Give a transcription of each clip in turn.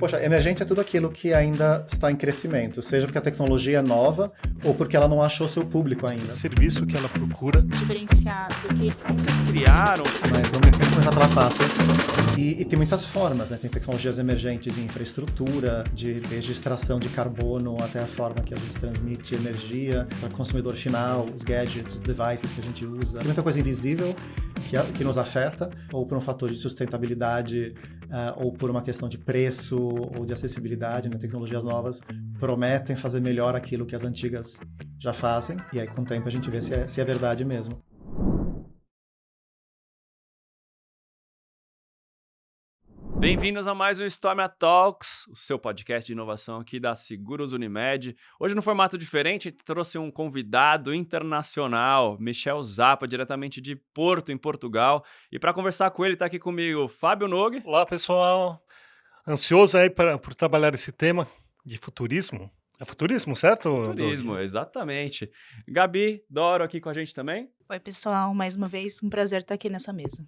Poxa, emergente é tudo aquilo que ainda está em crescimento, seja porque a tecnologia é nova ou porque ela não achou seu público ainda. Serviço que ela procura. Diferenciado, Como vocês criaram? Mas vamos começar pela fácil. E tem muitas formas, né? Tem tecnologias emergentes de infraestrutura, desde extração de carbono até a forma que a gente transmite energia para o consumidor final, os gadgets, os devices que a gente usa. Tem muita coisa invisível que nos afeta, ou por um fator de sustentabilidade, ou por uma questão de preço ou de acessibilidade, né? Tecnologias novas prometem fazer melhor aquilo que as antigas já fazem, e aí com o tempo a gente vê se é verdade mesmo. Bem-vindos a mais um Stormia Talks, o seu podcast de inovação aqui da Seguros Unimed. Hoje, no formato diferente, a gente trouxe um convidado internacional, Michel Zappa, diretamente de Porto, em Portugal. E para conversar com ele, está aqui comigo Fábio Nogue. Olá, pessoal. Ansioso aí por trabalhar esse tema de futurismo. É futurismo, certo? Futurismo, exatamente. Gabi Doro aqui com a gente também. Oi, pessoal, mais uma vez, um prazer estar aqui nessa mesa.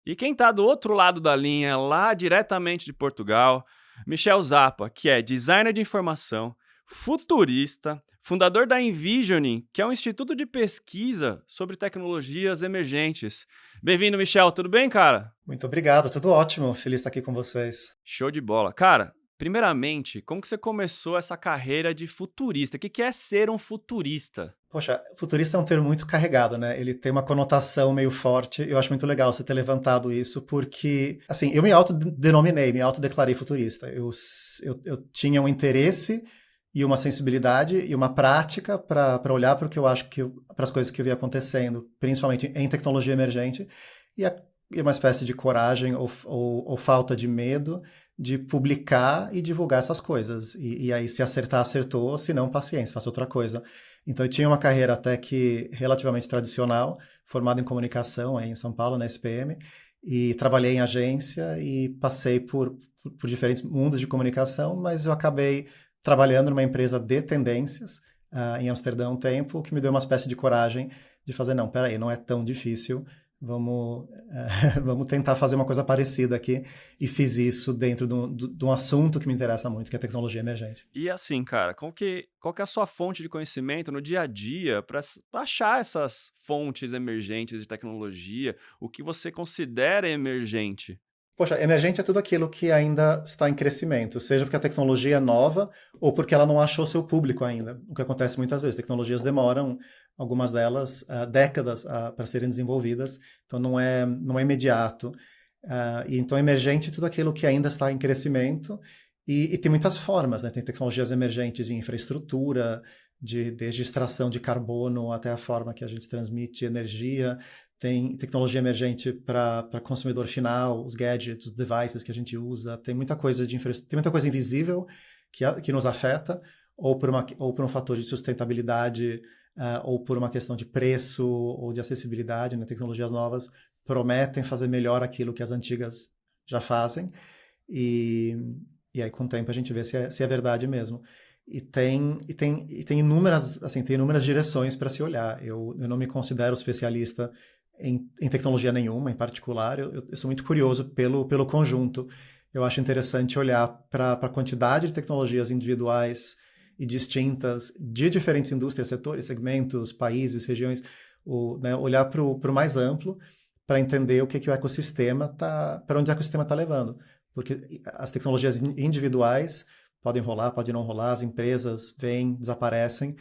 E quem está do outro lado da linha, lá diretamente de Portugal, Michel Zappa, que é designer de informação, futurista, fundador da Envisioning, que é um instituto de pesquisa sobre tecnologias emergentes. Bem-vindo, Michel. Tudo bem, cara? Muito obrigado, tudo ótimo. Feliz de estar aqui com vocês. Show de bola. Cara, primeiramente, como que você começou essa carreira de futurista? O que é ser um futurista? Poxa, futurista é um termo muito carregado, né? Ele tem uma conotação meio forte. Eu acho muito legal você ter levantado isso, porque, assim, eu me autodeclarei futurista. Eu tinha um interesse e uma sensibilidade e uma prática para olhar para o que eu acho para as coisas que eu via acontecendo, principalmente em tecnologia emergente, e uma espécie de coragem ou falta de medo de publicar e divulgar essas coisas. E aí, se acertar, acertou, se não, paciência, faça outra coisa. Então, eu tinha uma carreira até que relativamente tradicional, formado em comunicação aí em São Paulo, na SPM, e trabalhei em agência e passei por diferentes mundos de comunicação, mas eu acabei trabalhando numa empresa de tendências em Amsterdã um tempo, que me deu uma espécie de coragem de fazer, não, peraí, não é tão difícil, vamos tentar fazer uma coisa parecida aqui, e fiz isso dentro de um assunto que me interessa muito, que é a tecnologia emergente. E assim, cara, qual que é a sua fonte de conhecimento no dia a dia para achar essas fontes emergentes de tecnologia? O que você considera emergente? Poxa, emergente é tudo aquilo que ainda está em crescimento, seja porque a tecnologia é nova ou porque ela não achou seu público ainda, o que acontece muitas vezes. Tecnologias demoram, algumas delas, décadas para serem desenvolvidas, então não é imediato. E então emergente é tudo aquilo que ainda está em crescimento e tem muitas formas, né? Tem tecnologias emergentes de infraestrutura, desde extração de carbono até a forma que a gente transmite energia. Tem tecnologia emergente para consumidor final, os gadgets, os devices que a gente usa. Tem muita coisa tem muita coisa invisível que nos afeta, ou por um fator de sustentabilidade, ou por uma questão de preço ou de acessibilidade, né? Tecnologias novas prometem fazer melhor aquilo que as antigas já fazem. E aí, com o tempo, a gente vê se é verdade mesmo. E tem inúmeras direções para se olhar. Eu não me considero especialista em tecnologia nenhuma, em particular. Eu sou muito curioso pelo conjunto. Eu acho interessante olhar para a quantidade de tecnologias individuais e distintas de diferentes indústrias, setores, segmentos, países, regiões, né, olhar para o mais amplo para entender o que o ecossistema para onde o ecossistema está levando. Porque as tecnologias individuais podem rolar, podem não rolar, as empresas vêm, desaparecem,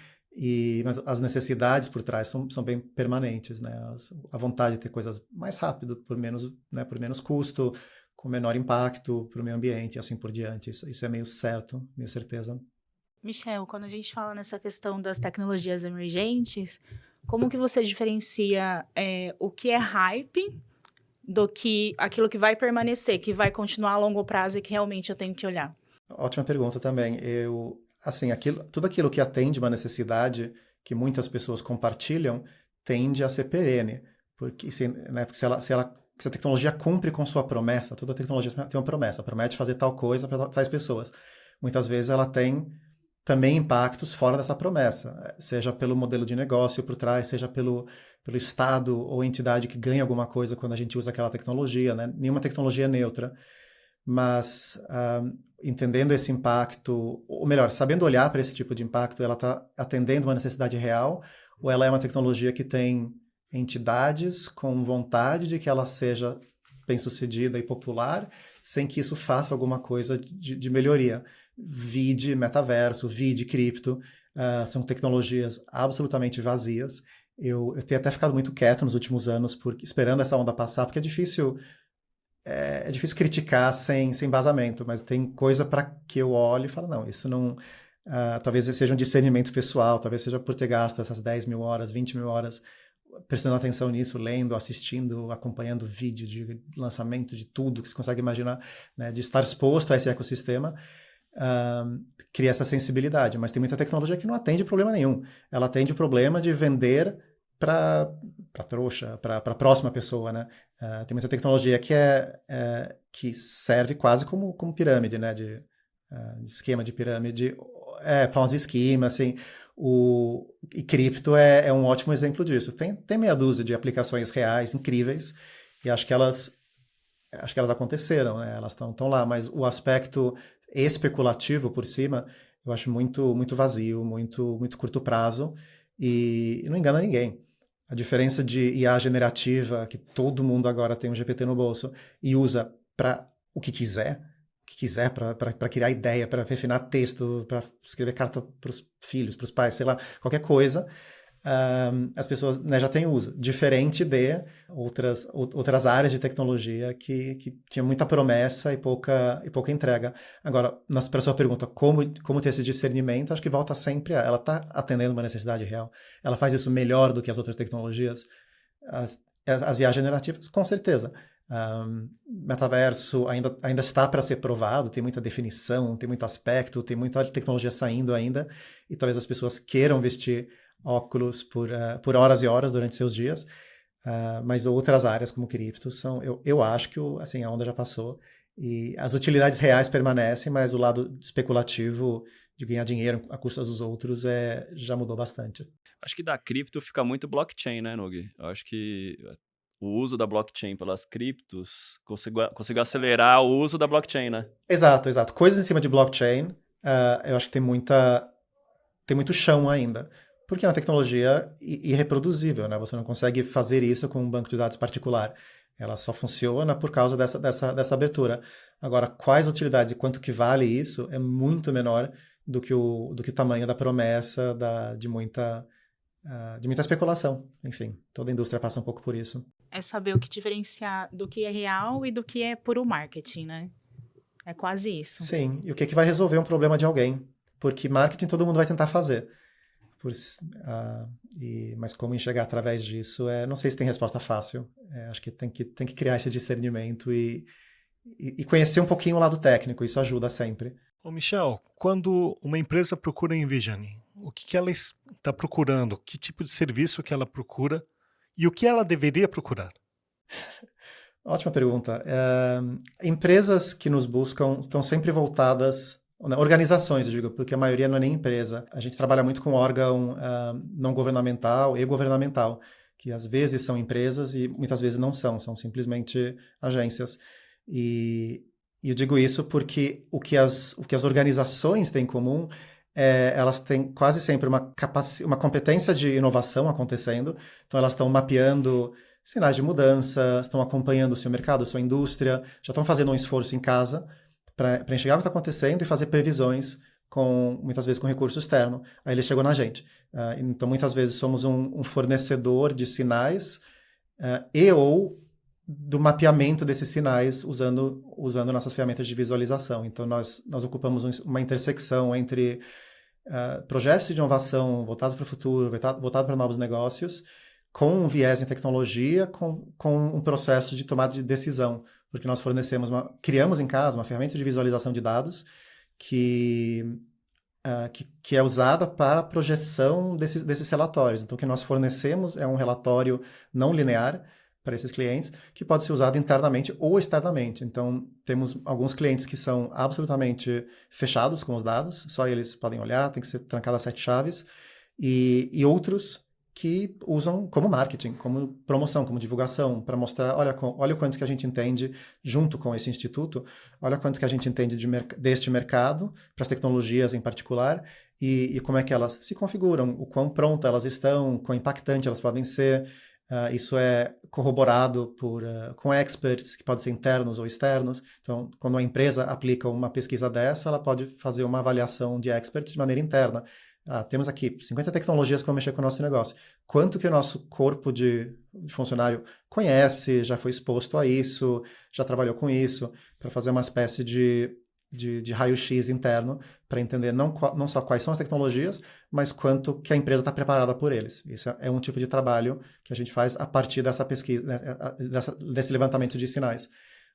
mas as necessidades por trás são bem permanentes, né? A vontade de ter coisas mais rápido, por menos custo, com menor impacto para o meio ambiente e assim por diante. Isso é meio certo, meio certeza. Michel, quando a gente fala nessa questão das tecnologias emergentes, como que você diferencia o que é hype do que aquilo que vai permanecer, que vai continuar a longo prazo e que realmente eu tenho que olhar? Ótima pergunta também. Tudo aquilo que atende uma necessidade que muitas pessoas compartilham tende a ser perene, porque se a tecnologia cumpre com sua promessa, toda tecnologia tem uma promessa, promete fazer tal coisa para tais pessoas. Muitas vezes ela tem também impactos fora dessa promessa, seja pelo modelo de negócio por trás, seja pelo estado ou entidade que ganha alguma coisa quando a gente usa aquela tecnologia, né? Nenhuma tecnologia é neutra. Mas entendendo esse impacto, ou melhor, sabendo olhar para esse tipo de impacto, ela está atendendo uma necessidade real, ou ela é uma tecnologia que tem entidades com vontade de que ela seja bem-sucedida e popular, sem que isso faça alguma coisa de melhoria. Vide metaverso, vide cripto, são tecnologias absolutamente vazias. Eu tenho até ficado muito quieto nos últimos anos, esperando essa onda passar, porque é difícil criticar sem embasamento, mas tem coisa para que eu olhe e falo, não, isso não... talvez seja um discernimento pessoal, talvez seja por ter gasto essas 10 mil horas, 20 mil horas prestando atenção nisso, lendo, assistindo, acompanhando vídeo de lançamento, de tudo que você consegue imaginar, né, de estar exposto a esse ecossistema, cria essa sensibilidade. Mas tem muita tecnologia que não atende problema nenhum. Ela atende o problema de vender para trouxa, para a próxima pessoa, né? Tem muita tecnologia que serve quase como pirâmide, né? De esquema de pirâmide, Ponzi esquema, assim. E cripto é um ótimo exemplo disso. Tem meia dúzia de aplicações reais, incríveis, e acho que elas aconteceram, né? Elas estão lá, mas o aspecto especulativo por cima, eu acho muito, muito vazio, muito, muito curto prazo, e não engana ninguém. A diferença de IA generativa, que todo mundo agora tem um GPT no bolso e usa para o que quiser para criar ideia, para refinar texto, para escrever carta para os filhos, para os pais, sei lá, qualquer coisa, as pessoas, né, já têm uso. Diferente de outras áreas de tecnologia que tinha muita promessa e pouca entrega. Agora, para a sua pergunta, como ter esse discernimento, acho que volta sempre ela está atendendo uma necessidade real. Ela faz isso melhor do que as outras tecnologias. As IA generativas, com certeza. Metaverso ainda está para ser provado, tem muita definição, tem muito aspecto, tem muita tecnologia saindo ainda, e talvez as pessoas queiram vestir óculos por horas e horas durante seus dias, mas outras áreas como cripto eu acho que assim, a onda já passou e as utilidades reais permanecem, mas o lado especulativo de ganhar dinheiro a custa dos outros já mudou bastante. Acho que da cripto fica muito blockchain, né, Nogue? Eu acho que o uso da blockchain pelas criptos conseguiu acelerar o uso da blockchain, né? Exato. Coisas em cima de blockchain, eu acho que tem muito chão ainda. Porque é uma tecnologia irreproduzível, né? Você não consegue fazer isso com um banco de dados particular. Ela só funciona por causa dessa abertura. Agora, quais utilidades e quanto que vale isso é muito menor do que o tamanho da promessa de muita especulação. Enfim, toda a indústria passa um pouco por isso. É saber o que diferenciar do que é real e do que é puro marketing, né? É quase isso. Sim, e o que vai resolver um problema de alguém? Porque marketing todo mundo vai tentar fazer. Mas como enxergar através disso, não sei se tem resposta fácil. Acho que tem que criar esse discernimento e conhecer um pouquinho o lado técnico, isso ajuda sempre. Ô Michel, quando uma empresa procura Envisioning, o que ela está procurando? Que tipo de serviço que ela procura? E o que ela deveria procurar? Ótima pergunta. Empresas que nos buscam estão sempre voltadas... Organizações, eu digo, porque a maioria não é nem empresa. A gente trabalha muito com órgão não governamental e governamental, que às vezes são empresas e muitas vezes não são simplesmente agências. E eu digo isso porque o que as organizações têm em comum elas têm quase sempre uma competência de inovação acontecendo, então elas estão mapeando sinais de mudança, estão acompanhando o seu mercado, a sua indústria, já estão fazendo um esforço em casa para enxergar o que está acontecendo e fazer previsões, muitas vezes com recurso externo. Aí ele chegou na gente. Então, muitas vezes somos um fornecedor de sinais ou do mapeamento desses sinais usando nossas ferramentas de visualização. Então, nós ocupamos uma intersecção entre projetos de inovação voltados para o futuro, voltados para novos negócios, com um viés em tecnologia, com um processo de tomada de decisão, porque nós criamos em casa uma ferramenta de visualização de dados que é usada para a projeção desses relatórios. Então, o que nós fornecemos é um relatório não linear para esses clientes, que pode ser usado internamente ou externamente. Então, temos alguns clientes que são absolutamente fechados com os dados, só eles podem olhar, tem que ser trancado a 7 chaves, e outros que usam como marketing, como promoção, como divulgação, para mostrar, olha o quanto que a gente entende junto com esse instituto, olha quanto que a gente entende deste mercado, para as tecnologias em particular, e como é que elas se configuram, o quão prontas elas estão, quão impactantes elas podem ser. Isso é corroborado com experts, que podem ser internos ou externos. Então, quando a empresa aplica uma pesquisa dessa, ela pode fazer uma avaliação de experts de maneira interna. Temos aqui 50 tecnologias que vão mexer com o nosso negócio. Quanto que o nosso corpo de funcionário conhece, já foi exposto a isso, já trabalhou com isso, para fazer uma espécie de raio-x interno, para entender não só quais são as tecnologias, mas quanto que a empresa está preparada por eles. Isso é um tipo de trabalho que a gente faz a partir dessa pesquisa, desse levantamento de sinais.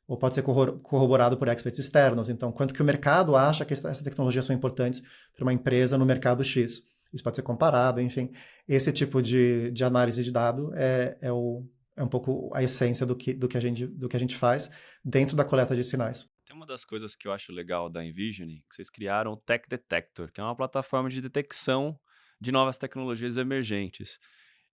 Ou pode ser corroborado por experts externos. Então, quanto que o mercado acha que essas tecnologias são importantes para uma empresa no mercado X. Isso pode ser comparado, enfim. Esse tipo de análise de dado é um pouco a essência do que a gente faz dentro da coleta de sinais. Tem uma das coisas que eu acho legal da Envisioning, que vocês criaram o Tech Detector, que é uma plataforma de detecção de novas tecnologias emergentes.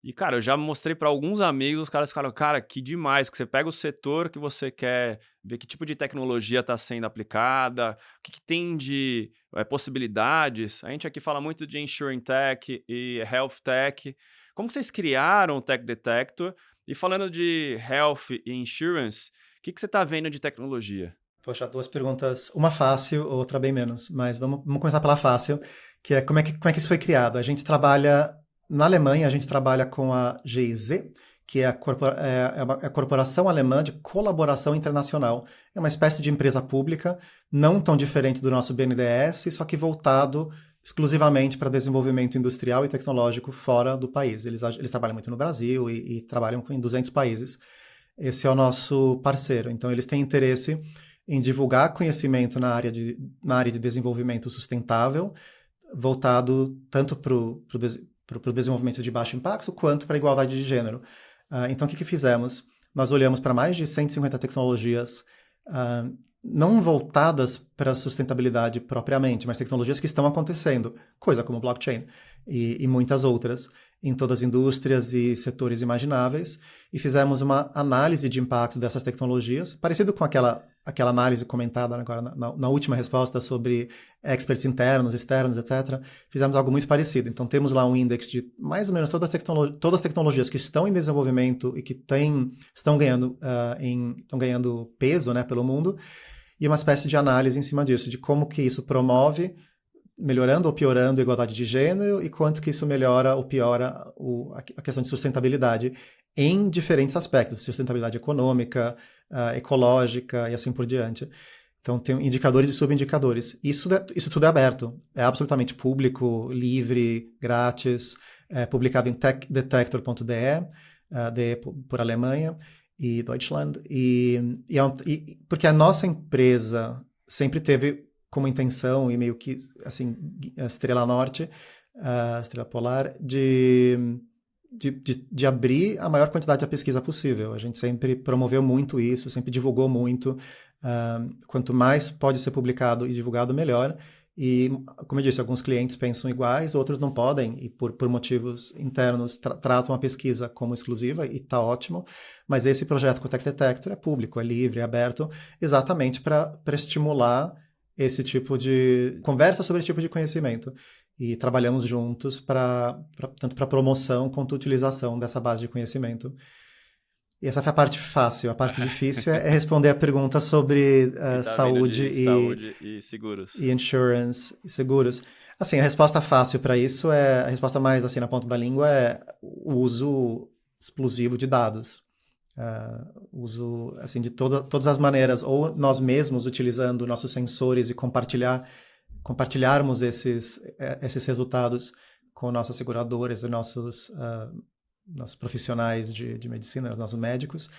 E, cara, eu já mostrei para alguns amigos, os caras ficaram, cara, que demais, que você pega o setor que você quer ver que tipo de tecnologia está sendo aplicada, o que tem de possibilidades. A gente aqui fala muito de Insurance Tech e Health Tech. Como que vocês criaram o Tech Detector? E falando de Health e Insurance, o que você está vendo de tecnologia? Poxa, 2 perguntas, uma fácil, outra bem menos. Mas vamos começar pela fácil, que é como é que isso foi criado. A gente trabalha... Na Alemanha, a gente trabalha com a GIZ, que é a corporação alemã de colaboração internacional. É uma espécie de empresa pública, não tão diferente do nosso BNDES, só que voltado exclusivamente para desenvolvimento industrial e tecnológico fora do país. Eles trabalham muito no Brasil e trabalham em 200 países. Esse é o nosso parceiro. Então, eles têm interesse em divulgar conhecimento na área de desenvolvimento sustentável, voltado tanto para o desenvolvimento de baixo impacto, quanto para a igualdade de gênero. Então, o que fizemos? Nós olhamos para mais de 150 tecnologias, não voltadas para a sustentabilidade propriamente, mas tecnologias que estão acontecendo, coisa como blockchain e muitas outras, em todas as indústrias e setores imagináveis, e fizemos uma análise de impacto dessas tecnologias, parecido com aquela análise comentada agora na última resposta sobre experts internos, externos, etc. Fizemos algo muito parecido. Então, temos lá um índice de mais ou menos todas as tecnologias que estão em desenvolvimento e que estão ganhando peso, né, pelo mundo, e uma espécie de análise em cima disso, de como que isso promove, melhorando ou piorando a igualdade de gênero e quanto que isso melhora ou piora a questão de sustentabilidade em diferentes aspectos, sustentabilidade econômica, ecológica e assim por diante. Então, tem indicadores e subindicadores. Isso tudo é aberto, é absolutamente público, livre, grátis, publicado em techdetector.de, de por Alemanha e Deutschland, porque a nossa empresa sempre teve como intenção e meio que, assim, a estrela norte, a estrela polar, de abrir a maior quantidade de pesquisa possível. A gente sempre promoveu muito isso, sempre divulgou muito. Quanto mais pode ser publicado e divulgado, melhor. E, como eu disse, alguns clientes pensam iguais, outros não podem, e por motivos internos tratam a pesquisa como exclusiva, e está ótimo. Mas esse projeto com o Tech Detector é público, é livre, é aberto, exatamente para estimular esse tipo de conversa sobre esse tipo de conhecimento. E trabalhamos juntos tanto para promoção quanto utilização dessa base de conhecimento. E essa foi a parte fácil. A parte difícil é responder a pergunta sobre saúde e seguros. E insurance e seguros. Assim, a resposta fácil para isso a resposta mais assim na ponta da língua é o uso explosivo de dados. Uso assim de todas as maneiras, ou nós mesmos utilizando nossos sensores e compartilharmos esses resultados com nossas seguradoras e nossos profissionais de medicina, os nossos médicos,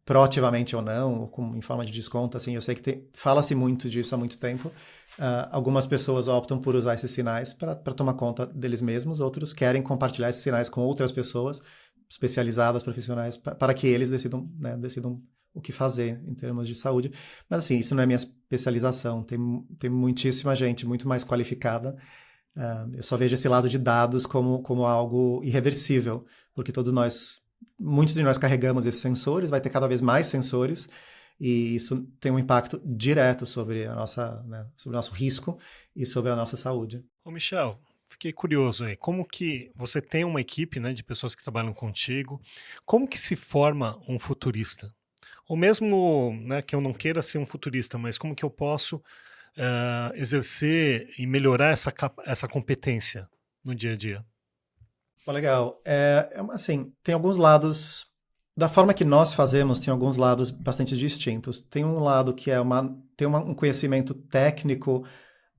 proativamente ou não, ou em forma de desconto. Assim, eu sei que fala-se muito disso há muito tempo. Algumas pessoas optam por usar esses sinais para tomar conta deles mesmos, outros querem compartilhar esses sinais com outras pessoas especializadas, profissionais, para que eles decidam o que fazer em termos de saúde. Mas, assim, isso não é minha especialização. Tem muitíssima gente muito mais qualificada Eu só vejo esse lado de dados como algo irreversível, porque muitos de nós carregamos esses sensores, vai ter cada vez mais sensores, e isso tem um impacto direto sobre sobre o nosso risco e sobre a nossa saúde. Ô Michel, fiquei curioso aí, como que você tem uma equipe, né, de pessoas que trabalham contigo, como que se forma um futurista? Ou mesmo, né, que eu não queira ser um futurista, mas como que eu posso exercer e melhorar essa competência no dia a dia? Legal. Assim, tem alguns lados, da forma que nós fazemos, tem alguns lados bastante distintos. Tem um lado que tem um conhecimento técnico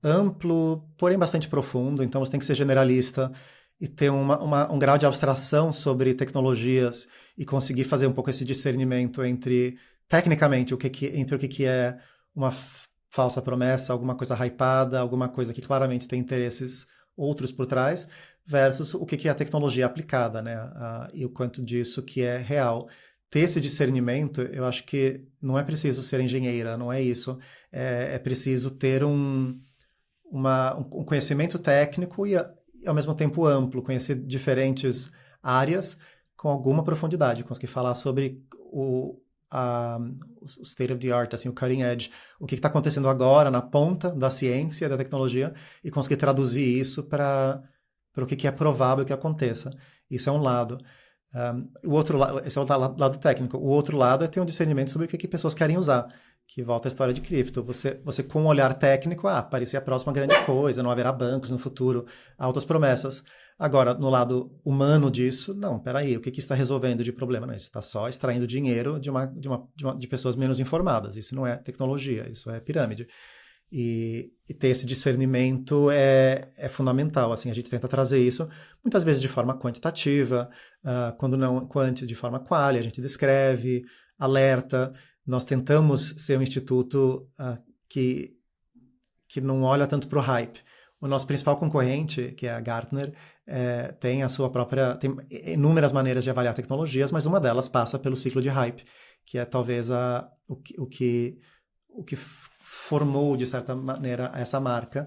amplo, porém bastante profundo, então você tem que ser generalista e ter um grau de abstração sobre tecnologias e conseguir fazer um pouco esse discernimento tecnicamente, entre o que é uma falsa promessa, alguma coisa hypada, alguma coisa que claramente tem interesses outros por trás, versus o que é a tecnologia aplicada, né? E o quanto disso que é real. Ter esse discernimento, eu acho que não é preciso ser engenheira, não é isso. É preciso ter um conhecimento técnicro e, ao mesmo tempo, amplo, conhecer diferentes áreas com alguma profundidade, conseguir falar sobre o state of the art, assim, o cutting edge, o que está acontecendo agora na ponta da ciência, da tecnologia, e conseguir traduzir isso para o que é provável que aconteça. Isso é um lado. Esse é o lado técnico. O outro lado é ter um discernimento sobre o que pessoas querem usar, que volta à história de cripto. Você com um olhar técnico, parecia a próxima grande coisa, não haverá bancos no futuro, altas promessas. Agora, no lado humano disso, não, peraí, o que está resolvendo de problema? Não, isso está só extraindo dinheiro de pessoas menos informadas. Isso não é tecnologia, isso é pirâmide. E ter esse discernimento é fundamental. Assim, a gente tenta trazer isso, muitas vezes de forma quantitativa, quando não de forma quali, a gente descreve, alerta. Nós tentamos ser um instituto que não olha tanto para o hype. O nosso principal concorrente, que é a Gartner, tem tem inúmeras maneiras de avaliar tecnologias, mas uma delas passa pelo ciclo de hype, que é talvez o que formou, de certa maneira, essa marca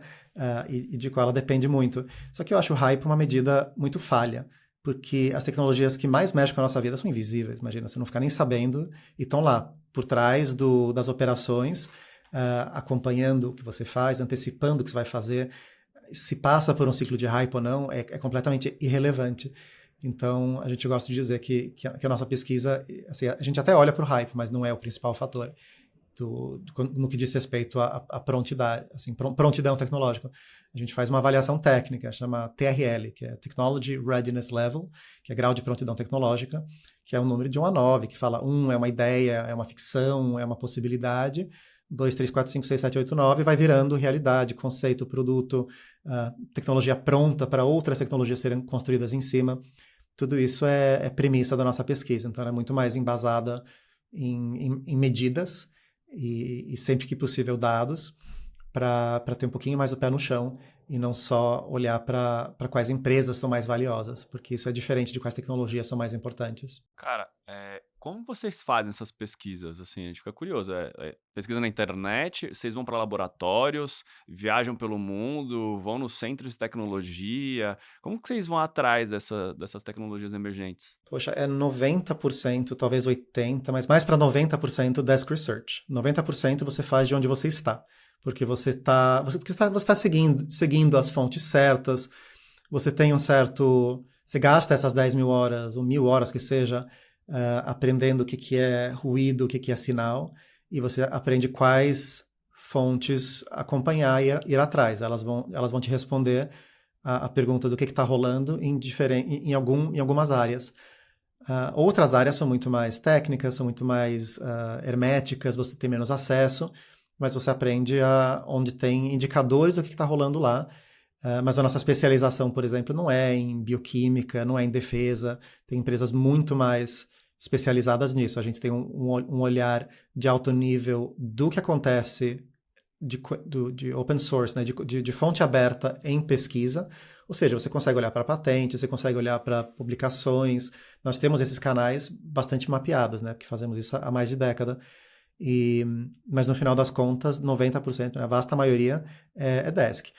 e de qual ela depende muito. Só que eu acho o hype uma medida muito falha, porque as tecnologias que mais mexem com a nossa vida são invisíveis. Imagina, você não ficar nem sabendo e estão lá, por trás das operações, acompanhando o que você faz, antecipando o que você vai fazer. Se passa por um ciclo de hype ou não, é completamente irrelevante. Então, a gente gosta de dizer que a nossa pesquisa, assim, a gente até olha para o hype, mas não é o principal fator no que diz respeito à prontidão tecnológica. A gente faz uma avaliação técnica, chama TRL, que é Technology Readiness Level, que é grau de prontidão tecnológica, que é um número de 1 a 9, que fala 1 é uma ideia, é uma ficção, é uma possibilidade, 2, 3, 4, 5, 6, 7, 8, 9, vai virando realidade, conceito, produto, tecnologia pronta para outras tecnologias serem construídas em cima. Tudo isso é premissa da nossa pesquisa, então ela é muito mais embasada em medidas e sempre que possível dados, para ter um pouquinho mais o pé no chão e não só olhar para quais empresas são mais valiosas, porque isso é diferente de quais tecnologias são mais importantes. Cara, como vocês fazem essas pesquisas? Assim, a gente fica curioso. Pesquisa na internet, vocês vão para laboratórios, viajam pelo mundo, vão nos centros de tecnologia. Como que vocês vão atrás dessas tecnologias emergentes? Poxa, é 90%, talvez 80%, mas mais para 90% desk research. 90% você faz de onde você está. Porque você está seguindo as fontes certas, você tem você gasta essas 10 mil horas, ou 1.000 horas que seja, aprendendo o que é ruído, o que é sinal, e você aprende quais fontes acompanhar e ir atrás. Elas vão te responder a pergunta do que está rolando em algumas áreas. Outras áreas são muito mais técnicas, são muito mais herméticas, você tem menos acesso, mas você aprende onde tem indicadores do que está rolando lá. Mas a nossa especialização, por exemplo, não é em bioquímica, não é em defesa. Tem empresas muito mais especializadas nisso. A gente tem um olhar de alto nível do que acontece de open source, né? de fonte aberta em pesquisa. Ou seja, você consegue olhar para patentes, você consegue olhar para publicações. Nós temos esses canais bastante mapeados, né? Porque fazemos isso há mais de década. Mas no final das contas, 90%, né, a vasta maioria é desk.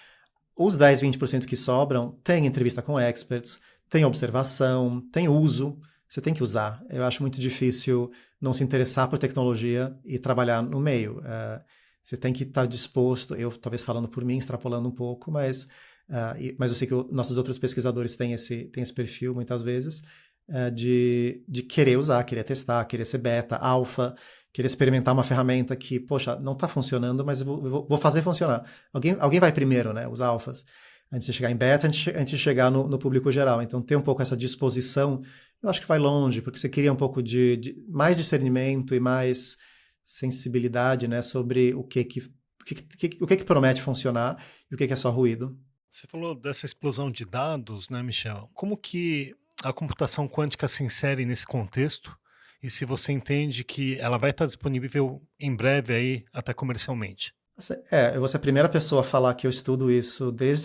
os 10, 20% que sobram, tem entrevista com experts, tem observação, tem uso, você tem que usar. Eu acho muito difícil não se interessar por tecnologia e trabalhar no meio. Você tem que estar disposto, eu talvez falando por mim, extrapolando um pouco, mas eu sei que nossos outros pesquisadores têm esse perfil muitas vezes, de querer usar, querer testar, querer ser beta, alfa, querer experimentar uma ferramenta que, poxa, não está funcionando, mas eu vou fazer funcionar. Alguém vai primeiro, né, os alfas, antes de chegar em beta, antes de chegar no público geral. Então, ter um pouco essa disposição, eu acho que vai longe, porque você cria um pouco de mais discernimento e mais sensibilidade, né, sobre o que promete funcionar e o que é só ruído. Você falou dessa explosão de dados, né, Michel? Como que a computação quântica se insere nesse contexto? E se você entende que ela vai estar disponível em breve aí, até comercialmente? Eu vou ser a primeira pessoa a falar que eu estudo isso desde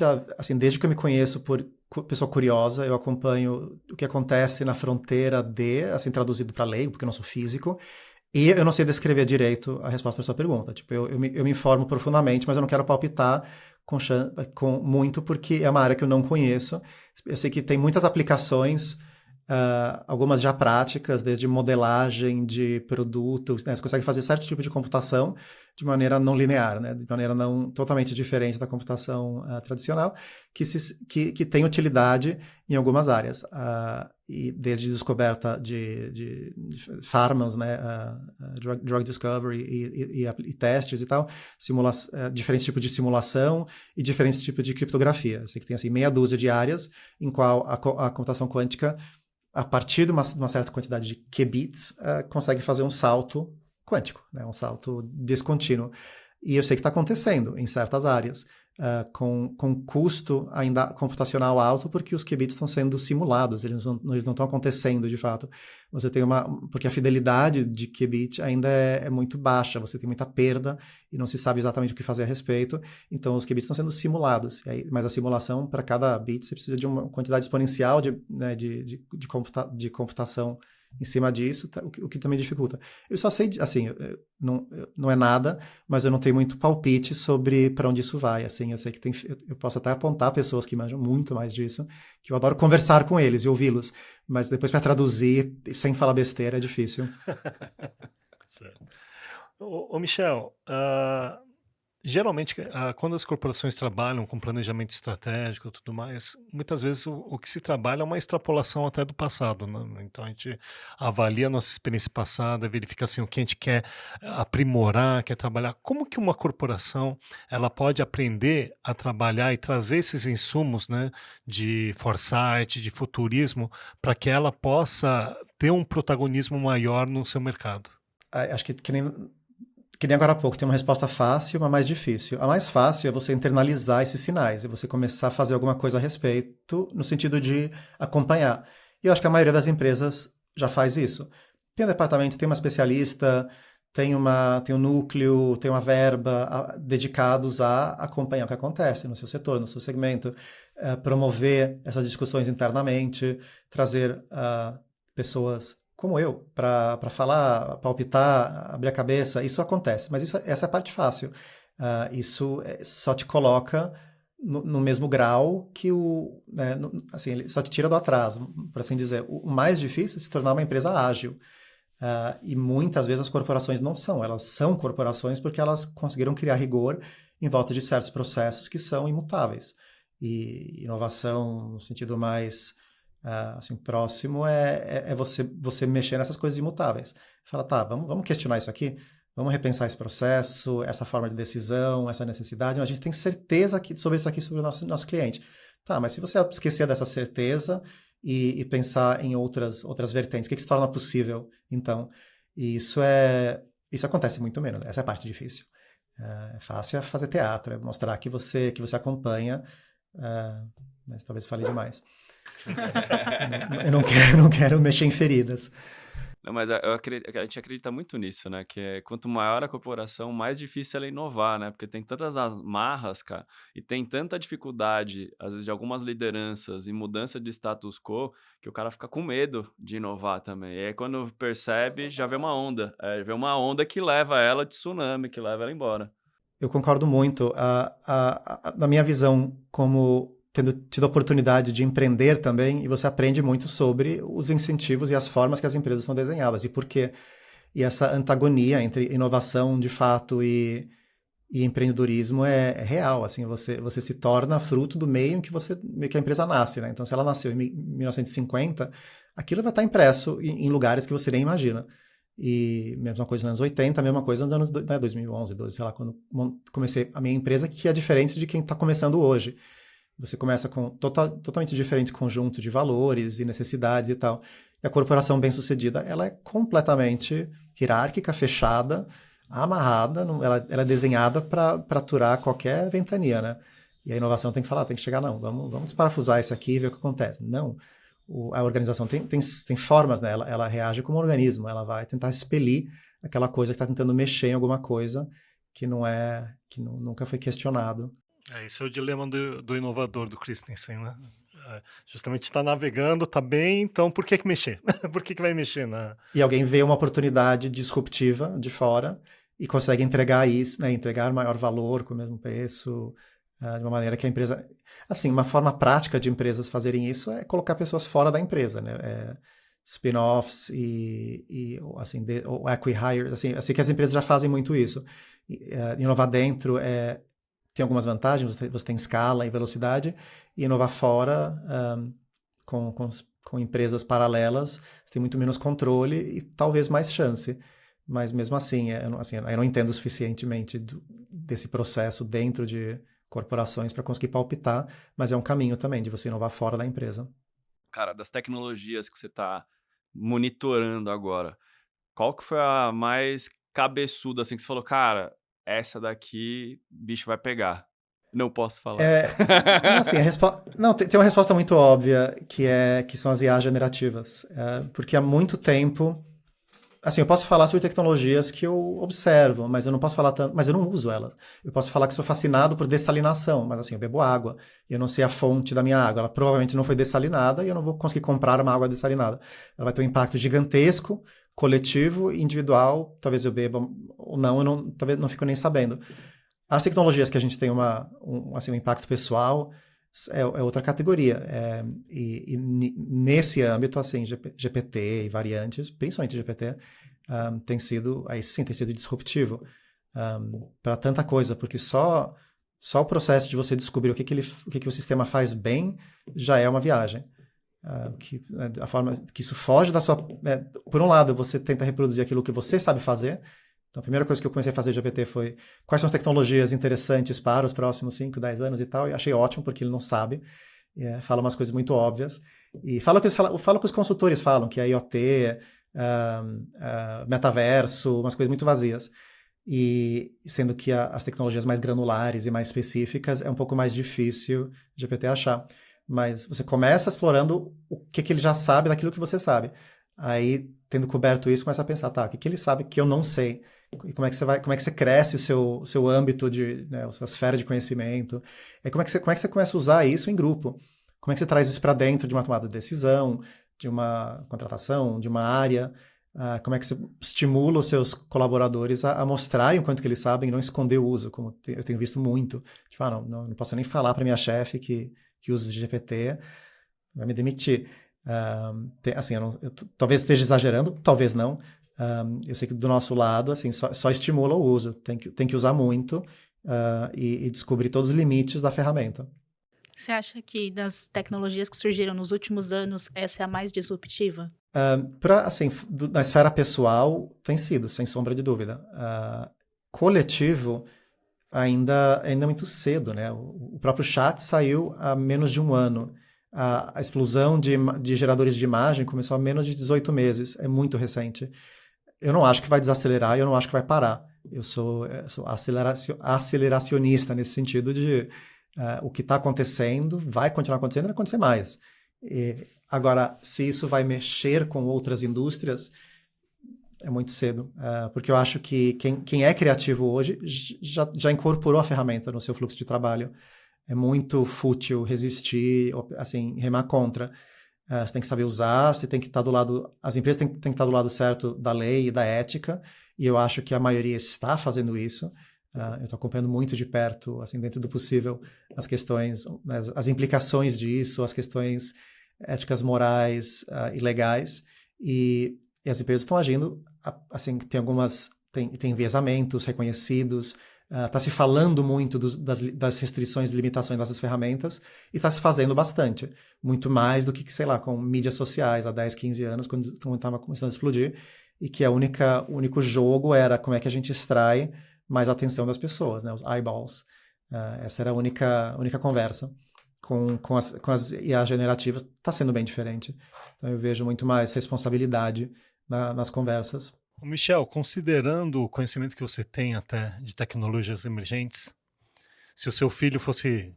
que eu me conheço por pessoa curiosa, eu acompanho o que acontece na fronteira traduzido para leigo, porque eu não sou físico, e eu não sei descrever direito a resposta para sua pergunta. Tipo, eu me informo profundamente, mas eu não quero palpitar com muito, porque é uma área que eu não conheço. Eu sei que tem muitas aplicações, algumas já práticas, desde modelagem de produtos, né? Você consegue fazer certo tipo de computação de maneira não linear, né? De maneira não totalmente diferente da computação tradicional, que tem utilidade em algumas áreas. E desde descoberta de fármacos, né? Drug discovery e testes e tal, diferentes tipos de simulação e diferentes tipos de criptografia. Eu sei que tem assim, meia dúzia de áreas em qual a computação quântica, a partir de uma certa quantidade de qubits, consegue fazer um salto quântico, né? Um salto descontínuo. E eu sei que está acontecendo em certas áreas, com custo ainda computacional alto, porque os qubits estão sendo simulados, eles não estão acontecendo de fato. Você tem porque a fidelidade de qubit ainda é muito baixa, você tem muita perda e não se sabe exatamente o que fazer a respeito, então os qubits estão sendo simulados. Mas a simulação, para cada bit, você precisa de uma quantidade exponencial de computação em cima disso, o que também dificulta. Eu só sei, assim, não é nada, mas eu não tenho muito palpite sobre para onde isso vai. Assim, eu sei que eu posso até apontar pessoas que manjam muito mais disso, que eu adoro conversar com eles e ouvi-los, mas depois para traduzir sem falar besteira é difícil. Certo. Ô Michel, geralmente, quando as corporações trabalham com planejamento estratégico e tudo mais, muitas vezes o que se trabalha é uma extrapolação até do passado, né? Então a gente avalia a nossa experiência passada, verifica assim, o que a gente quer aprimorar, quer trabalhar. Como que uma corporação ela pode aprender a trabalhar e trazer esses insumos, né, de foresight, de futurismo, para que ela possa ter um protagonismo maior no seu mercado? Acho que nem agora há pouco, tem uma resposta fácil, uma mais difícil. A mais fácil é você internalizar esses sinais, e você começar a fazer alguma coisa a respeito, no sentido de acompanhar. E eu acho que a maioria das empresas já faz isso. Tem um departamento, tem uma especialista, tem um núcleo, tem uma verba dedicados a acompanhar o que acontece no seu setor, no seu segmento, promover essas discussões internamente, trazer pessoas como eu, para falar, palpitar, abrir a cabeça, isso acontece, mas essa é a parte fácil. Isso só te coloca no mesmo grau que assim, ele só te tira do atraso, por assim dizer. O mais difícil é se tornar uma empresa ágil. E muitas vezes as corporações não são, elas são corporações porque elas conseguiram criar rigor em volta de certos processos que são imutáveis. E inovação, no sentido mais assim, próximo, é você mexer nessas coisas imutáveis. Fala, tá, vamos questionar isso aqui? Vamos repensar esse processo, essa forma de decisão, essa necessidade. A gente tem certeza sobre isso aqui, sobre o nosso cliente. Tá, mas se você esquecer dessa certeza e pensar em outras vertentes, o que se torna possível, então? E isso acontece muito menos. Essa é a parte difícil. Fácil é fazer teatro, é mostrar que você acompanha, mas talvez fale demais. Eu não quero mexer em feridas. Não, mas a gente acredita muito nisso, né? Que quanto maior a corporação, mais difícil ela inovar, né? Porque tem tantas amarras, cara, e tem tanta dificuldade, às vezes, de algumas lideranças e mudança de status quo, que o cara fica com medo de inovar também. E aí, quando percebe, já vê uma onda. Vê uma onda que leva ela de tsunami, que leva ela embora. eu concordo muito. Na minha visão, como tendo tido a oportunidade de empreender também, e você aprende muito sobre os incentivos e as formas que as empresas são desenhadas e por quê. E essa antagonia entre inovação, de fato, e empreendedorismo é real. Assim, você se torna fruto do meio em que a empresa nasce, né? Então, se ela nasceu em 1950, aquilo vai estar impresso em lugares que você nem imagina. E mesma coisa nos anos 80, a mesma coisa nos anos 2011, 12, sei lá, quando comecei a minha empresa, que é diferente de quem está começando hoje. Você começa com totalmente diferente conjunto de valores e necessidades e tal. E a corporação bem-sucedida, ela é completamente hierárquica, fechada, amarrada, ela é desenhada para aturar qualquer ventania, né? E a inovação tem que falar, tem que chegar, não, vamos parafusar isso aqui e ver o que acontece. Não, a organização tem formas, né? Ela reage como um organismo, ela vai tentar expelir aquela coisa que está tentando mexer em alguma coisa que nunca foi questionado. Esse é o dilema do inovador, do Christensen, né? Justamente está navegando, está bem, então por que mexer? Por que vai mexer? E alguém vê uma oportunidade disruptiva de fora e consegue entregar isso, né? Entregar maior valor com o mesmo preço, de uma maneira que a empresa... Assim, uma forma prática de empresas fazerem isso é colocar pessoas fora da empresa, né? Spin-offs assim, ou acqui-hires, assim que as empresas já fazem muito isso. Inovar dentro tem algumas vantagens, você tem escala e velocidade, e inovar fora, com empresas paralelas, você tem muito menos controle e talvez mais chance. Mas mesmo assim, eu não entendo suficientemente desse processo dentro de corporações para conseguir palpitar, mas é um caminho também de você inovar fora da empresa. Cara, das tecnologias que você está monitorando agora, qual que foi a mais cabeçuda, assim, que você falou, cara, essa daqui, bicho vai pegar. Não posso falar. Não, assim, tem uma resposta muito óbvia, que são as IA generativas. Porque há muito tempo... Assim, eu posso falar sobre tecnologias que eu observo, mas eu não posso falar tanto... Mas eu não uso elas. Eu posso falar que sou fascinado por dessalinação, mas assim, eu bebo água e eu não sei a fonte da minha água. Ela provavelmente não foi dessalinada e eu não vou conseguir comprar uma água dessalinada. Ela vai ter um impacto gigantesco, coletivo, individual. Talvez eu beba ou não, talvez não fico nem sabendo. As tecnologias que a gente tem um impacto pessoal é outra categoria. Nesse âmbito, assim, GPT e variantes, principalmente GPT, tem sido disruptivo para tanta coisa, porque só o processo de você descobrir o que o sistema faz bem já é uma viagem. A forma que isso foge da sua... por um lado, você tenta reproduzir aquilo que você sabe fazer. Então, a primeira coisa que eu comecei a fazer de GPT foi quais são as tecnologias interessantes para os próximos 5, 10 anos e tal. E achei ótimo, porque ele não sabe. Fala umas coisas muito óbvias. E fala o que os consultores falam, que é IoT, metaverso, umas coisas muito vazias. E sendo que as tecnologias mais granulares e mais específicas é um pouco mais difícil de GPT achar. Mas você começa explorando o que ele já sabe daquilo que você sabe. Aí, tendo coberto isso, começa a pensar, tá, o que ele sabe que eu não sei? E como é que você cresce o seu âmbito a sua esfera de conhecimento? Como é que você começa a usar isso em grupo? Como é que você traz isso para dentro de uma tomada de decisão, de uma contratação, de uma área? Como é que você estimula os seus colaboradores a mostrarem o quanto que eles sabem e não esconder o uso, como eu tenho visto muito. Tipo, não posso nem falar para minha chefe que usa GPT, vai me demitir. Assim, talvez esteja exagerando, talvez não. Eu sei que do nosso lado, assim, só estimula o uso. Tem que usar muito e descobrir todos os limites da ferramenta. Você acha que das tecnologias que surgiram nos últimos anos, essa é a mais disruptiva? Na esfera pessoal, tem sido, sem sombra de dúvida. Coletivo, ainda é muito cedo, né? O próprio chat saiu há menos de um ano. A explosão de geradores de imagem começou há menos de 18 meses. É muito recente. Eu não acho que vai desacelerar e eu não acho que vai parar. Eu sou aceleracionista nesse sentido de o que está acontecendo vai continuar acontecendo e vai acontecer mais. Agora, se isso vai mexer com outras indústrias, é muito cedo. Porque eu acho que quem é criativo hoje já incorporou a ferramenta no seu fluxo de trabalho. É muito fútil resistir, assim, remar contra. Você tem que saber usar, você tem que estar do lado... As empresas têm que estar do lado certo da lei e da ética, e eu acho que a maioria está fazendo isso. Eu estou acompanhando muito de perto, assim, dentro do possível, as questões, as implicações disso, as questões éticas, morais e legais, e as empresas estão agindo, assim, tem enviesamentos reconhecidos, está se falando muito das restrições e limitações dessas ferramentas, e está se fazendo bastante, muito mais do que, sei lá, com mídias sociais há 10, 15 anos, quando estava começando a explodir, e que o único jogo era como é que a gente extrai mais a atenção das pessoas, né, os eyeballs. Essa era a única conversa. Com as IA generativas, está sendo bem diferente. Então eu vejo muito mais responsabilidade nas conversas. Michel, considerando o conhecimento que você tem até de tecnologias emergentes, se o seu filho fosse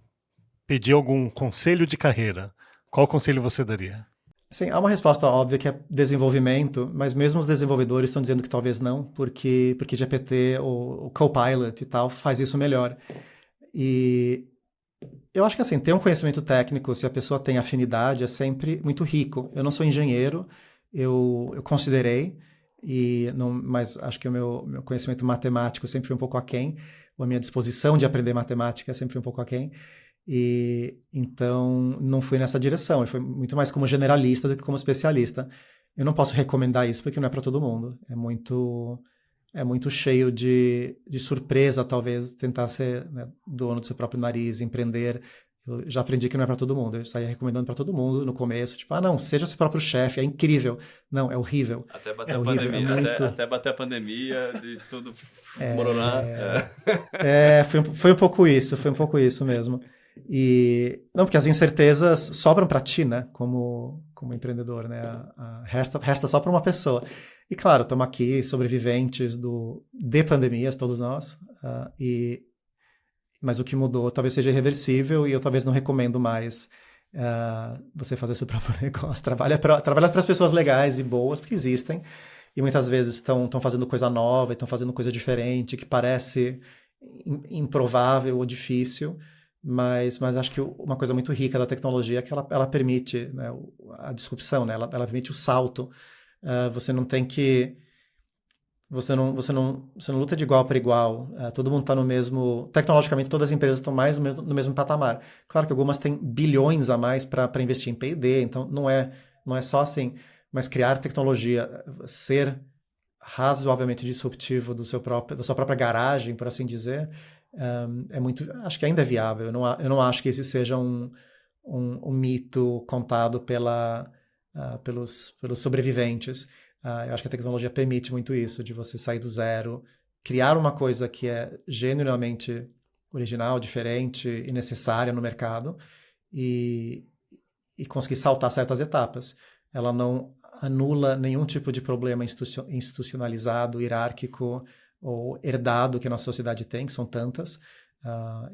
pedir algum conselho de carreira, qual conselho você daria? Sim, há uma resposta óbvia que é desenvolvimento, mas mesmo os desenvolvedores estão dizendo que talvez não, porque GPT, o Copilot e tal, faz isso melhor. E eu acho que assim, ter um conhecimento técnico, se a pessoa tem afinidade, é sempre muito rico. Eu não sou engenheiro, eu considerei, mas acho que o meu conhecimento matemático sempre foi um pouco aquém, ou a minha disposição de aprender matemática sempre foi um pouco aquém. E então não fui nessa direção, eu fui muito mais como generalista do que como especialista. Eu não posso recomendar isso porque não é para todo mundo. É muito cheio de surpresa, talvez, tentar ser, né, dono do seu próprio nariz, empreender. Eu já aprendi que não é para todo mundo. Eu saía recomendando para todo mundo no começo, tipo, não, seja seu próprio chefe, é incrível. Não, é horrível. Até bater É a horrível, pandemia, é muito... até bater a pandemia, de tudo desmoronar. Foi um pouco isso mesmo. Não, porque as incertezas sobram para ti, né, como empreendedor, né, resta só para uma pessoa. E claro, estamos aqui, sobreviventes de pandemias, todos nós, mas o que mudou talvez seja irreversível e eu talvez não recomendo mais você fazer seu próprio negócio. Trabalha para as pessoas legais e boas, porque existem, e muitas vezes estão fazendo coisa nova, estão fazendo coisa diferente, que parece improvável ou difícil, mas acho que uma coisa muito rica da tecnologia é que ela permite, né, a disrupção, né, ela permite o salto. Você não tem que... Você não luta de igual para igual. Todo mundo está no mesmo... Tecnologicamente, todas as empresas estão mais no mesmo patamar. Claro que algumas têm bilhões a mais para investir em P&D, então não é só assim. Mas criar tecnologia, ser razoavelmente disruptivo da sua própria garagem, por assim dizer, é muito... Acho que ainda é viável. Eu não acho que esse seja um mito contado pelos sobreviventes. Eu acho que a tecnologia permite muito isso, de você sair do zero, criar uma coisa que é genuinamente original, diferente e necessária no mercado e conseguir saltar certas etapas. Ela não anula nenhum tipo de problema institucionalizado, hierárquico ou herdado que a nossa sociedade tem, que são tantas,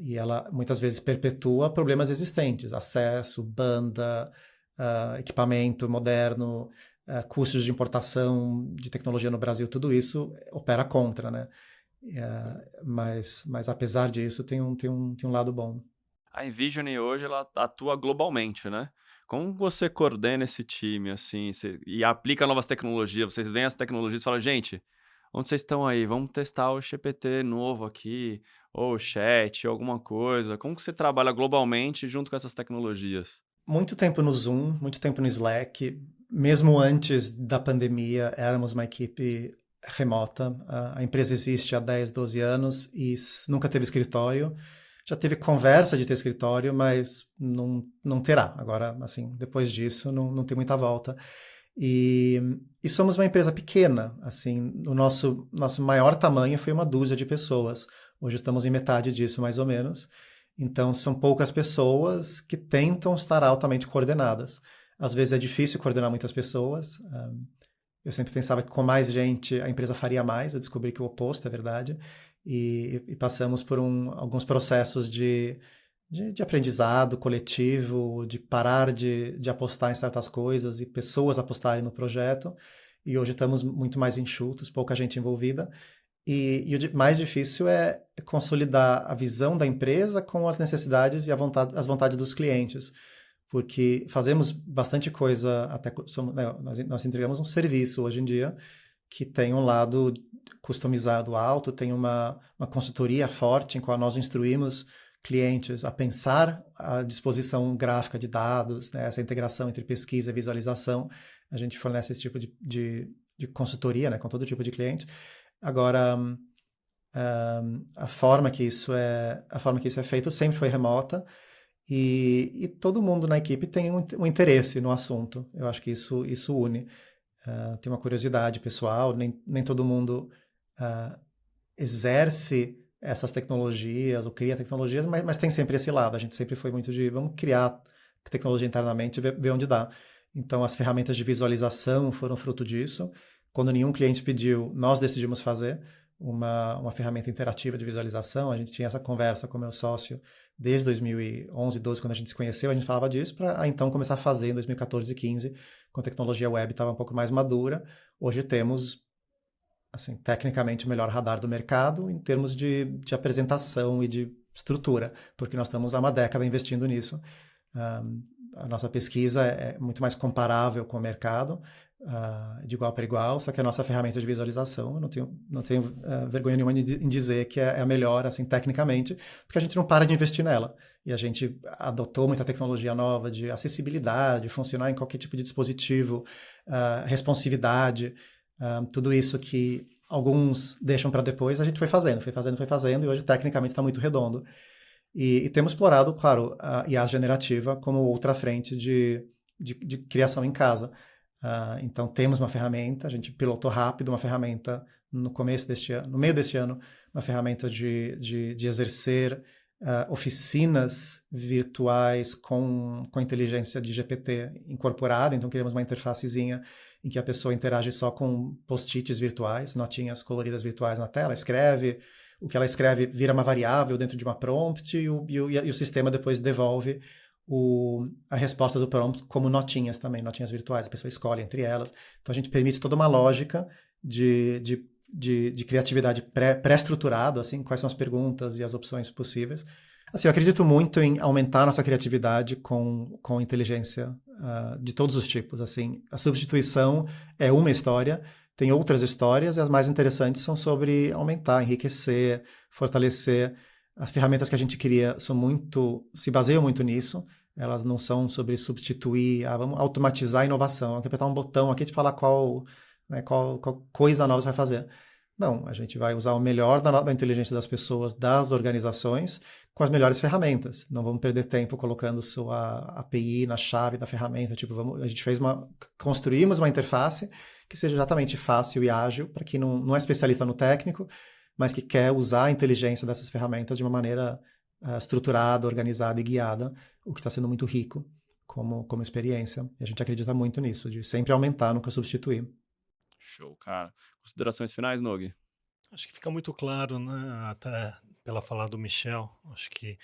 e ela muitas vezes perpetua problemas existentes, acesso, banda, equipamento moderno, custos de importação de tecnologia no Brasil, tudo isso opera contra, né? Mas apesar disso, tem um lado bom. A Envision hoje ela atua globalmente, né? Como você coordena esse time, assim, e aplica novas tecnologias? Vocês veem as tecnologias e falam, gente, onde vocês estão aí? Vamos testar o GPT novo aqui, ou o chat, alguma coisa. Como que você trabalha globalmente junto com essas tecnologias? Muito tempo no Zoom, muito tempo no Slack. Mesmo antes da pandemia, éramos uma equipe remota. A empresa existe há 10, 12 anos e nunca teve escritório. Já teve conversa de ter escritório, mas não terá. Agora, assim, depois disso, não tem muita volta. E somos uma empresa pequena. Assim, o nosso maior tamanho foi uma dúzia de pessoas. Hoje estamos em metade disso, mais ou menos. Então, são poucas pessoas que tentam estar altamente coordenadas. Às vezes é difícil coordenar muitas pessoas. Eu sempre pensava que com mais gente a empresa faria mais. Eu descobri que o oposto é verdade. E passamos por alguns processos de aprendizado coletivo, de parar de apostar em certas coisas e pessoas apostarem no projeto. E hoje estamos muito mais enxutos, pouca gente envolvida. E o mais difícil é consolidar a visão da empresa com as necessidades e as vontades dos clientes. Porque fazemos bastante coisa, nós entregamos um serviço hoje em dia que tem um lado customizado alto, tem uma consultoria forte em qual nós instruímos clientes a pensar a disposição gráfica de dados, né, essa integração entre pesquisa e visualização. A gente fornece esse tipo de consultoria, né, com todo tipo de cliente. Agora, a forma que isso é feito sempre foi remota e todo mundo na equipe tem um interesse no assunto. Eu acho que isso une. Tem uma curiosidade pessoal, nem todo mundo exerce essas tecnologias ou cria tecnologias, mas tem sempre esse lado. A gente sempre foi muito de vamos criar tecnologia internamente e ver onde dá. Então, as ferramentas de visualização foram fruto disso. Quando nenhum cliente pediu, nós decidimos fazer uma ferramenta interativa de visualização. A gente tinha essa conversa com o meu sócio desde 2011, 12, quando a gente se conheceu, a gente falava disso, para então começar a fazer em 2014 e 15, quando a tecnologia web estava um pouco mais madura. Hoje temos, assim, tecnicamente o melhor radar do mercado em termos de apresentação e de estrutura, porque nós estamos há uma década investindo nisso. A nossa pesquisa é muito mais comparável com o mercado, de igual para igual, só que a nossa ferramenta de visualização, eu não tenho vergonha nenhuma em dizer que é a melhor, assim, tecnicamente, porque a gente não para de investir nela. E a gente adotou muita tecnologia nova de acessibilidade, funcionar em qualquer tipo de dispositivo, responsividade, tudo isso que alguns deixam para depois, a gente foi fazendo, e hoje tecnicamente está muito redondo. E temos explorado, claro, a IA generativa como outra frente de criação em casa. Então, temos uma ferramenta, a gente pilotou rápido uma ferramenta no meio deste ano, uma ferramenta de exercer oficinas virtuais com inteligência de GPT incorporada. Então, criamos uma interfacezinha em que a pessoa interage só com post-its virtuais, notinhas coloridas virtuais na tela, escreve, o que ela escreve vira uma variável dentro de uma prompt e o sistema depois devolve a resposta do prompt como notinhas também, notinhas virtuais, a pessoa escolhe entre elas. Então a gente permite toda uma lógica de criatividade pré-estruturado, assim, quais são as perguntas e as opções possíveis. Assim, eu acredito muito em aumentar a nossa criatividade com inteligência de todos os tipos. Assim, a substituição é uma história, tem outras histórias, e as mais interessantes são sobre aumentar, enriquecer, fortalecer. As ferramentas que a gente cria se baseiam muito nisso. Elas não são sobre substituir, vamos automatizar a inovação, aqui apertar um botão aqui te falar qual coisa nova você vai fazer. Não, a gente vai usar o melhor da inteligência das pessoas, das organizações, com as melhores ferramentas. Não vamos perder tempo colocando sua API na chave da ferramenta. Tipo, a gente construímos uma interface que seja exatamente fácil e ágil para quem não é especialista no técnico, mas que quer usar a inteligência dessas ferramentas de uma maneira estruturada, organizada e guiada, o que está sendo muito rico como experiência. E a gente acredita muito nisso, de sempre aumentar, nunca substituir. Show, cara. Considerações finais, Nogue? Acho que fica muito claro, né, até pela fala do Michel, acho que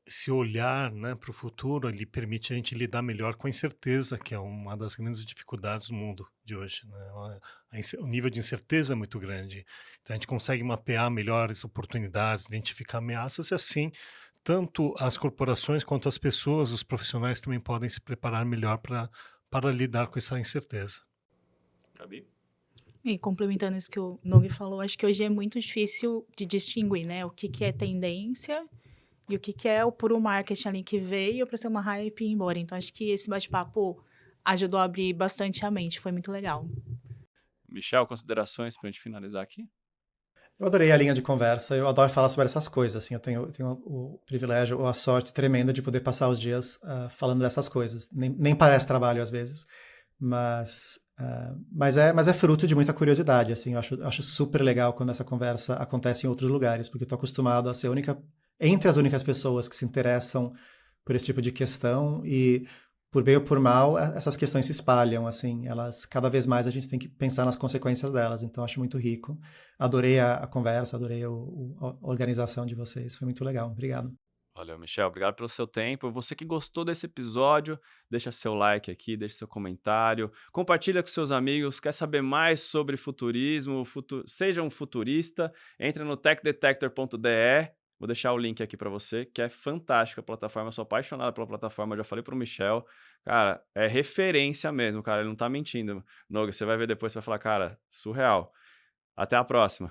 esse olhar, né, para o futuro, ele permite a gente lidar melhor com a incerteza, que é uma das grandes dificuldades do mundo de hoje, né? O nível de incerteza é muito grande. Então a gente consegue mapear melhores oportunidades, identificar ameaças e assim, tanto as corporações quanto as pessoas, os profissionais também podem se preparar melhor para lidar com essa incerteza. Gabi? E complementando isso que o Nogue falou, acho que hoje é muito difícil de distinguir, né? O que é tendência e o que é o puro marketing ali que veio para ser uma hype e ir embora. Então, acho que esse bate-papo ajudou a abrir bastante a mente. Foi muito legal. Michel, considerações para a gente finalizar aqui? Eu adorei a linha de conversa, eu adoro falar sobre essas coisas, assim, eu tenho o privilégio ou a sorte tremenda de poder passar os dias falando dessas coisas. Nem parece trabalho às vezes, mas é fruto de muita curiosidade, assim, eu acho super legal quando essa conversa acontece em outros lugares, porque eu estou acostumado a ser entre as únicas pessoas que se interessam por esse tipo de questão e, por bem ou por mal, essas questões se espalham, assim, cada vez mais a gente tem que pensar nas consequências delas, então acho muito rico. Adorei a conversa, adorei a organização de vocês, foi muito legal, obrigado. Valeu, Michel, obrigado pelo seu tempo. Você que gostou desse episódio, deixa seu like aqui, deixa seu comentário, compartilha com seus amigos, quer saber mais sobre futurismo, seja um futurista, entra no techdetector.de, Vou deixar o link aqui para você, que é fantástica a plataforma. Eu sou apaixonado pela plataforma, já falei pro Michel. Cara, é referência mesmo, cara. Ele não tá mentindo. Noga, você vai ver depois, você vai falar, cara, surreal. Até a próxima.